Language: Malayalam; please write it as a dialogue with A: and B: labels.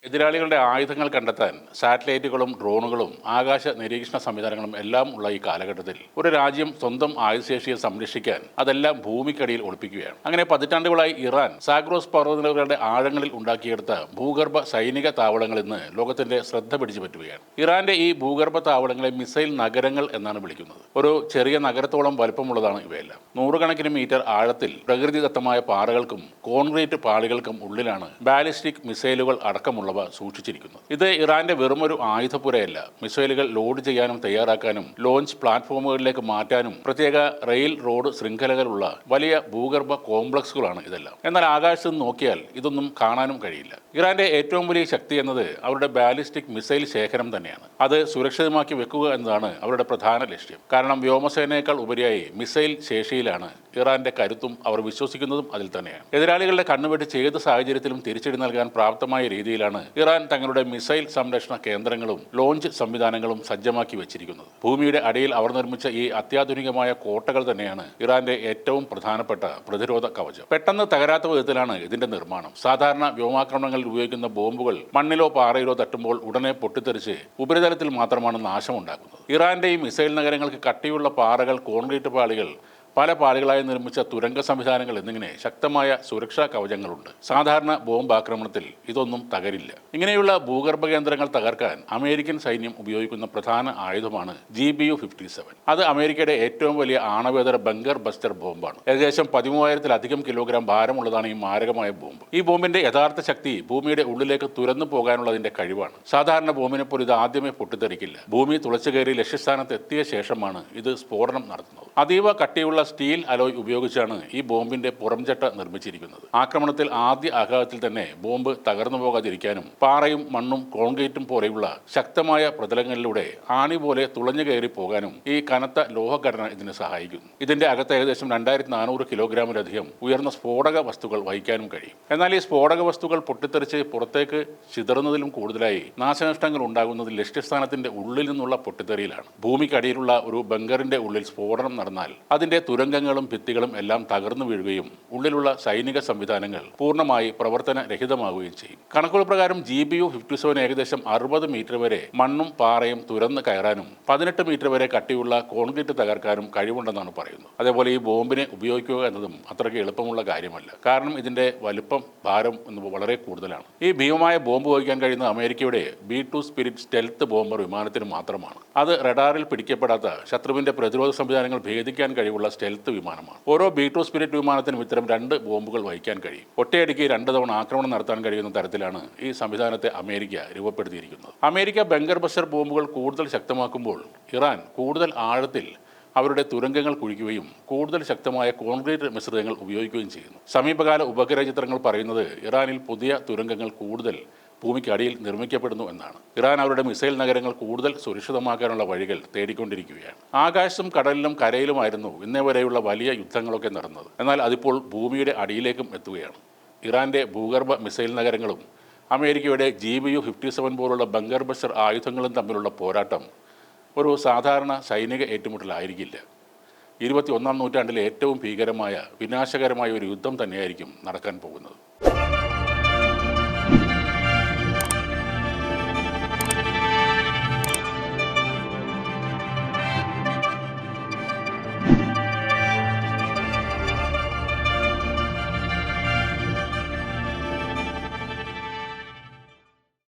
A: എതിരാളികളുടെ ആയുധങ്ങൾ കണ്ടെത്താൻ സാറ്റലൈറ്റുകളും ഡ്രോണുകളും ആകാശ നിരീക്ഷണ സംവിധാനങ്ങളും എല്ലാം ഉള്ള ഈ കാലഘട്ടത്തിൽ ഒരു രാജ്യം സ്വന്തം ആയുധശേഷിയെ സംരക്ഷിക്കാൻ അതെല്ലാം ഭൂമിക്കടിയിൽ ഒളിപ്പിക്കുകയാണ്. അങ്ങനെ പതിറ്റാണ്ടുകളായി ഇറാൻ സാഗ്രോസ് പർവ്വതനിരകളുടെ ആഴങ്ങളിൽ ഉണ്ടാക്കിയെടുത്ത ഭൂഗർഭ സൈനിക താവളങ്ങൾ ഇന്ന് ലോകത്തിന്റെ ശ്രദ്ധ പിടിച്ചു പറ്റുകയാണ്. ഇറാന്റെ ഈ ഭൂഗർഭ താവളങ്ങളെ മിസൈൽ നഗരങ്ങൾ എന്നാണ് വിളിക്കുന്നത്. ഒരു ചെറിയ നഗരത്തോളം വലുപ്പമുള്ളതാണ് ഇവയെല്ലാം. നൂറുകണക്കിന് മീറ്റർ ആഴത്തിൽ പ്രകൃതിദത്തമായ പാറകൾക്കും കോൺക്രീറ്റ് പാളികൾക്കും ഉള്ളിലാണ് ബാലിസ്റ്റിക് മിസൈലുകൾ അടക്കമുള്ളവ സൂക്ഷിച്ചിരിക്കുന്നത്. ഇത് ഇറാന്റെ വെറുമൊരു ആയുധപ്പുരയല്ല. മിസൈലുകൾ ലോഡ് ചെയ്യാനും തയ്യാറാക്കാനും ലോഞ്ച് പ്ലാറ്റ്ഫോമുകളിലേക്ക് മാറ്റാനും പ്രത്യേക റെയിൽ റോഡ് ശൃംഖലകളുള്ള വലിയ ഭൂഗർഭ കോംപ്ലക്സുകളാണ് ഇതെല്ലാം. എന്നാൽ ആകാശത്ത് നിന്ന് നോക്കിയാൽ ഇതൊന്നും കാണാനും കഴിയില്ല. ഇറാന്റെ ഏറ്റവും വലിയ ശക്തി എന്നത് അവരുടെ ബാലിസ്റ്റിക് മിസൈൽ ശേഖരം തന്നെയാണ്. അത് സുരക്ഷിതമാക്കി വെക്കുക എന്നതാണ് അവരുടെ പ്രധാന ലക്ഷ്യം. കാരണം വ്യോമസേനയേക്കാൾ ഉപരിയായി മിസൈൽ ശേഷിയിലാണ് ഇറാന്റെ കരുത്തും അവർ വിശ്വസിക്കുന്നതും അതിൽ തന്നെയാണ്. എതിരാളികളുടെ കണ്ണുവെട്ടിച്ച് ഏത് സാഹചര്യത്തിലും തിരിച്ചടി നൽകാൻ പ്രാപ്തമായ രീതിയിലാണ് ഇറാൻ തങ്ങളുടെ മിസൈൽ സംരക്ഷണ കേന്ദ്രങ്ങളും ലോഞ്ച് സംവിധാനങ്ങളും സജ്ജമാക്കി വെച്ചിരിക്കുന്നത്. ഭൂമിയുടെ അടിയിൽ അവർ നിർമ്മിച്ച ഈ അത്യാധുനികമായ കോട്ടകൾ തന്നെയാണ് ഇറാന്റെ ഏറ്റവും പ്രധാനപ്പെട്ട പ്രതിരോധ കവചം. പെട്ടെന്ന് തകരാത്ത വിധത്തിലാണ് ഇതിന്റെ നിർമ്മാണം. സാധാരണ വ്യോമാക്രമണങ്ങളിൽ ഉപയോഗിക്കുന്ന ബോംബുകൾ മണ്ണിലോ പാറയിലോ തട്ടുമ്പോൾ ഉടനെ പൊട്ടിത്തെറിച്ച് ഉപരിതലത്തിൽ മാത്രമാണ് നാശമുണ്ടാക്കുന്നത്. ഇറാന്റെ ഈ മിസൈൽ നഗരങ്ങൾക്ക് കട്ടിയുള്ള പാറകൾ, കോൺക്രീറ്റ് പാളികൾ, പല പാളികളായി നിർമ്മിച്ച തുരങ്ക സംവിധാനങ്ങൾ എന്നിങ്ങനെ ശക്തമായ സുരക്ഷാ കവചങ്ങളുണ്ട്. സാധാരണ ബോംബ് ആക്രമണത്തിൽ ഇതൊന്നും തകരില്ല. ഇങ്ങനെയുള്ള ഭൂഗർഭ കേന്ദ്രങ്ങൾ തകർക്കാൻ അമേരിക്കൻ സൈന്യം ഉപയോഗിക്കുന്ന പ്രധാന ആയുധമാണ് GBU-57. അത് അമേരിക്കയുടെ ഏറ്റവും വലിയ ആണവേതര ബങ്കർ ബസ്റ്റർ ബോംബാണ്. ഏകദേശം 13,000-ലധികം കിലോഗ്രാം ഭാരമുള്ളതാണ് ഈ മാരകമായ ബോംബ്. ഈ ബോംബിന്റെ യഥാർത്ഥ ശക്തി ഭൂമിയുടെ ഉള്ളിലേക്ക് തുരന്നു പോകാനുള്ളതിന്റെ കഴിവാണ്. സാധാരണ ബോംബിനെ പോലെ ഇത് ആദ്യമേ പൊട്ടിത്തെറിക്കില്ല. ഭൂമി തുളച്ചു കയറി ലക്ഷ്യസ്ഥാനത്ത് എത്തിയ ശേഷമാണ് ഇത് സ്ഫോടനം നടത്തുന്നത്. അതീവ കട്ടിയുള്ള സ്റ്റീൽ അലോയ് ഉപയോഗിച്ചാണ് ഈ ബോംബിന്റെ പുറംചട്ട നിർമ്മിച്ചിരിക്കുന്നത്. ആക്രമണത്തിൽ ആദ്യ ആഘാതത്തിൽ തന്നെ ബോംബ് തകർന്നു പോകാതിരിക്കാനും പാറയും മണ്ണും കോൺക്രീറ്റും പോലെയുള്ള ശക്തമായ പ്രതലങ്ങളിലൂടെ ആണി പോലെ തുളഞ്ഞു കയറി പോകാനും ഈ കനത്ത ലോഹഘടന ഇതിന് സഹായിക്കുന്നു. ഇതിന്റെ അകത്ത് ഏകദേശം 2,400 കിലോഗ്രാമിലധികം ഉയർന്ന സ്ഫോടക വസ്തുക്കൾ വഹിക്കാനും കഴിയും. എന്നാൽ ഈ സ്ഫോടക വസ്തുക്കൾ പൊട്ടിത്തെറിച്ച് പുറത്തേക്ക് ചിതറുന്നതിലും കൂടുതലായി നാശനഷ്ടങ്ങൾ ഉണ്ടാകുന്നത് ലക്ഷ്യസ്ഥാനത്തിന്റെ ഉള്ളിൽ നിന്നുള്ള പൊട്ടിത്തെറിയിലാണ്. ഭൂമിക്കടിയിലുള്ള ഒരു ബങ്കറിന്റെ ഉള്ളിൽ സ്ഫോടനം നടന്നാൽ അതിന്റെ തുരങ്കങ്ങളും ഭിത്തികളും എല്ലാം തകർന്നു വീഴുകയും ഉള്ളിലുള്ള സൈനിക സംവിധാനങ്ങൾ പൂർണ്ണമായി പ്രവർത്തനരഹിതമാവുകയും ചെയ്യും. കണക്കുകൾ പ്രകാരം GBU-57 ഏകദേശം 60 മീറ്റർ വരെ മണ്ണും പാറയും തുരന്ന് കയറാനും 18 മീറ്റർ വരെ കട്ടിയുള്ള കോൺക്രീറ്റ് തകർക്കാനും കഴിവുണ്ടെന്നാണ് പറയുന്നത്. അതേപോലെ ഈ ബോംബിനെ ഉപയോഗിക്കുക എന്നതും അത്രയ്ക്ക് എളുപ്പമുള്ള കാര്യമല്ല. കാരണം ഇതിന്റെ വലിപ്പം, ഭാരം എന്നിവ വളരെ കൂടുതലാണ്. ഈ ഭീമമായ ബോംബ് വഹിക്കാൻ കഴിയുന്ന അമേരിക്കയുടെ B-2 സ്പിരിറ്റ് സ്റ്റെൽത്ത് ബോംബർ വിമാനത്തിന് മാത്രമാണ്. അത് റഡാറിൽ പിടിക്കപ്പെടാത്ത ശത്രുവിന്റെ പ്രതിരോധ സംവിധാനങ്ങൾ ഭേദിക്കാൻ കഴിവുള്ള സ്റ്റെൽത്ത് വിമാനമാണ്. ഓരോ B-2 സ്പിരിറ്റ് വിമാനത്തിനും ഇത്തരം 2 ബോംബുകൾ വഹിക്കാൻ കഴിയും. ഒറ്റയടിക്ക് 2 തവണ ആക്രമണം നടത്താൻ കഴിയുന്ന തരത്തിലാണ് ഈ സംവിധാനത്തെ അമേരിക്ക രൂപപ്പെടുത്തിയിരിക്കുന്നത്. അമേരിക്ക ബങ്കർ ബസ്റ്റർ ബോംബുകൾ കൂടുതൽ ശക്തമാക്കുമ്പോൾ ഇറാൻ കൂടുതൽ ആഴത്തിൽ അവരുടെ തുരങ്കങ്ങൾ കുഴിക്കുകയും കൂടുതൽ ശക്തമായ കോൺക്രീറ്റ് മിശ്രിതങ്ങൾ ഉപയോഗിക്കുകയും ചെയ്യുന്നു. സമീപകാല ഉപഗ്രഹ ചിത്രങ്ങൾ പറയുന്നത് ഇറാനിൽ പുതിയ തുരങ്കങ്ങൾ കൂടുതൽ ഭൂമിക്കടിയിൽ നിർമ്മിക്കപ്പെടുന്നു എന്നാണ്. ഇറാൻ അവരുടെ മിസൈൽ നഗരങ്ങൾ കൂടുതൽ സുരക്ഷിതമാക്കാനുള്ള വഴികൾ തേടിക്കൊണ്ടിരിക്കുകയാണ്. ആകാശത്തും കടലിലും കരയിലുമായിരുന്നു ഇന്നേ വരെയുള്ള വലിയ യുദ്ധങ്ങളൊക്കെ നടന്നത്. എന്നാൽ അതിപ്പോൾ ഭൂമിയുടെ അടിയിലേക്കും എത്തുകയാണ്. ഇറാന്റെ ഭൂഗർഭ മിസൈൽ നഗരങ്ങളും അമേരിക്കയുടെ GBU-57 പോലുള്ള ബങ്കർ ബസ്റ്റർ ആയുധങ്ങളും തമ്മിലുള്ള പോരാട്ടം ഒരു സാധാരണ സൈനിക ഏറ്റുമുട്ടലായിരിക്കില്ല. 21-ാം നൂറ്റാണ്ടിലെ ഏറ്റവും ഭീകരമായ, വിനാശകരമായ ഒരു യുദ്ധം തന്നെയായിരിക്കും നടക്കാൻ പോകുന്നത്.